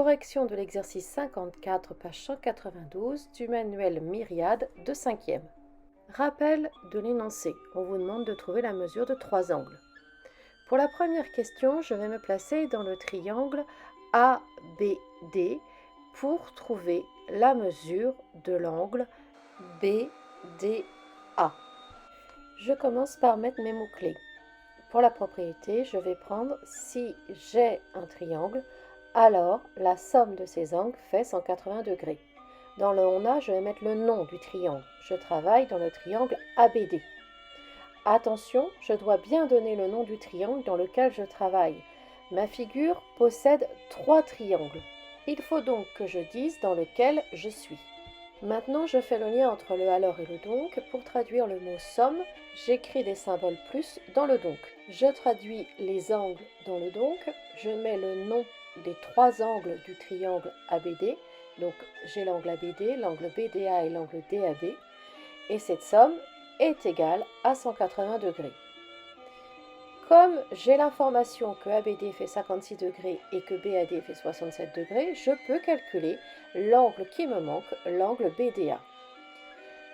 Correction de l'exercice 54, page 192 du manuel Myriade de 5e. Rappel de l'énoncé. On vous demande de trouver la mesure de 3 angles. Pour la première question, je vais me placer dans le triangle ABD pour trouver la mesure de l'angle BDA. Je commence par mettre mes mots-clés. Pour la propriété, je vais prendre si j'ai un triangle, alors la somme de ces angles fait 180 degrés. Dans le on a, je vais mettre le nom du triangle. Je travaille dans le triangle ABD. Attention, je dois bien donner le nom du triangle dans lequel je travaille. Ma figure possède 3 triangles. Il faut donc que je dise dans lequel je suis. Maintenant, je fais le lien entre le alors et le donc. Pour traduire le mot somme, j'écris des symboles plus dans le donc. Je traduis les angles dans le donc. Je mets le nom des 3 angles du triangle ABD. Donc, j'ai l'angle ABD, l'angle BDA et l'angle DAB. Et cette somme est égale à 180 degrés. Comme j'ai l'information que ABD fait 56 degrés et que BAD fait 67 degrés, je peux calculer l'angle qui me manque, l'angle BDA.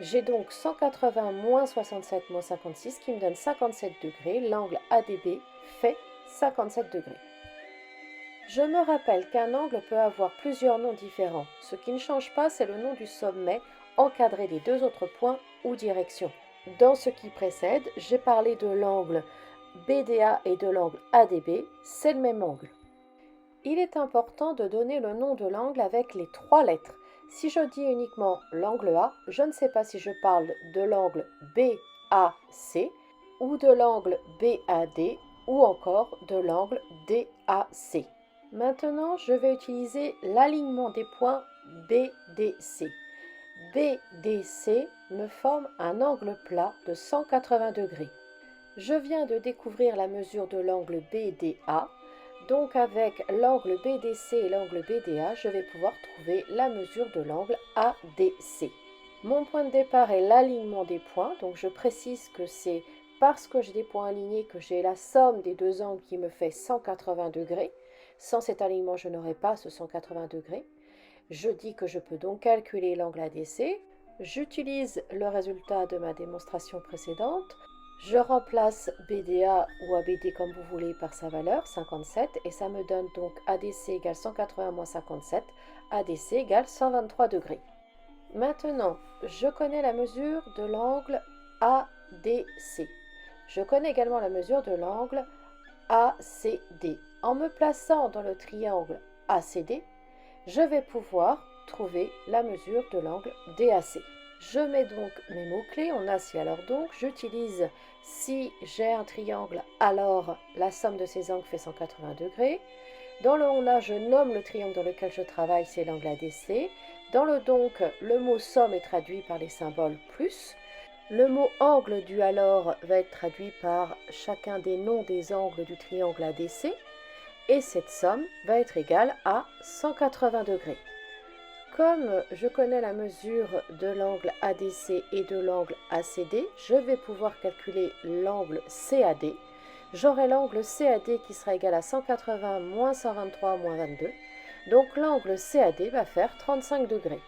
J'ai donc 180 moins 67 moins 56 qui me donne 57 degrés. L'angle ADB fait 57 degrés. Je me rappelle qu'un angle peut avoir plusieurs noms différents. Ce qui ne change pas, c'est le nom du sommet encadré des 2 autres points ou directions. Dans ce qui précède, j'ai parlé de l'angle BDA et de l'angle ADB, c'est le même angle. Il est important de donner le nom de l'angle avec les 3 lettres. Si je dis uniquement l'angle A, je ne sais pas si je parle de l'angle BAC ou de l'angle BAD ou encore de l'angle DAC. Maintenant, je vais utiliser l'alignement des points BDC. BDC me forme un angle plat de 180 degrés. Je viens de découvrir la mesure de l'angle BDA, donc avec l'angle BDC et l'angle BDA, je vais pouvoir trouver la mesure de l'angle ADC. Mon point de départ est l'alignement des points, donc je précise que c'est parce que j'ai des points alignés que j'ai la somme des 2 angles qui me fait 180 degrés. Sans cet alignement, je n'aurai pas ce 180 degrés. Je dis que je peux donc calculer l'angle ADC. J'utilise le résultat de ma démonstration précédente. Je remplace BDA ou ABD comme vous voulez par sa valeur, 57, et ça me donne donc ADC égale 180 moins 57, ADC égale 123 degrés. Maintenant, je connais la mesure de l'angle ADC. Je connais également la mesure de l'angle ACD. En me plaçant dans le triangle ACD, je vais pouvoir trouver la mesure de l'angle DAC. Je mets donc mes mots-clés, on a si alors donc, j'utilise si j'ai un triangle, alors la somme de ces angles fait 180 degrés. Dans le on a, je nomme le triangle dans lequel je travaille, c'est l'angle ADC. Dans le donc, le mot somme est traduit par les symboles plus. Le mot angle du alors va être traduit par chacun des noms des angles du triangle ADC. Et cette somme va être égale à 180 degrés. Comme je connais la mesure de l'angle ADC et de l'angle ACD, je vais pouvoir calculer l'angle CAD. J'aurai l'angle CAD qui sera égal à 180 moins 123 moins 22. Donc l'angle CAD va faire 35 degrés.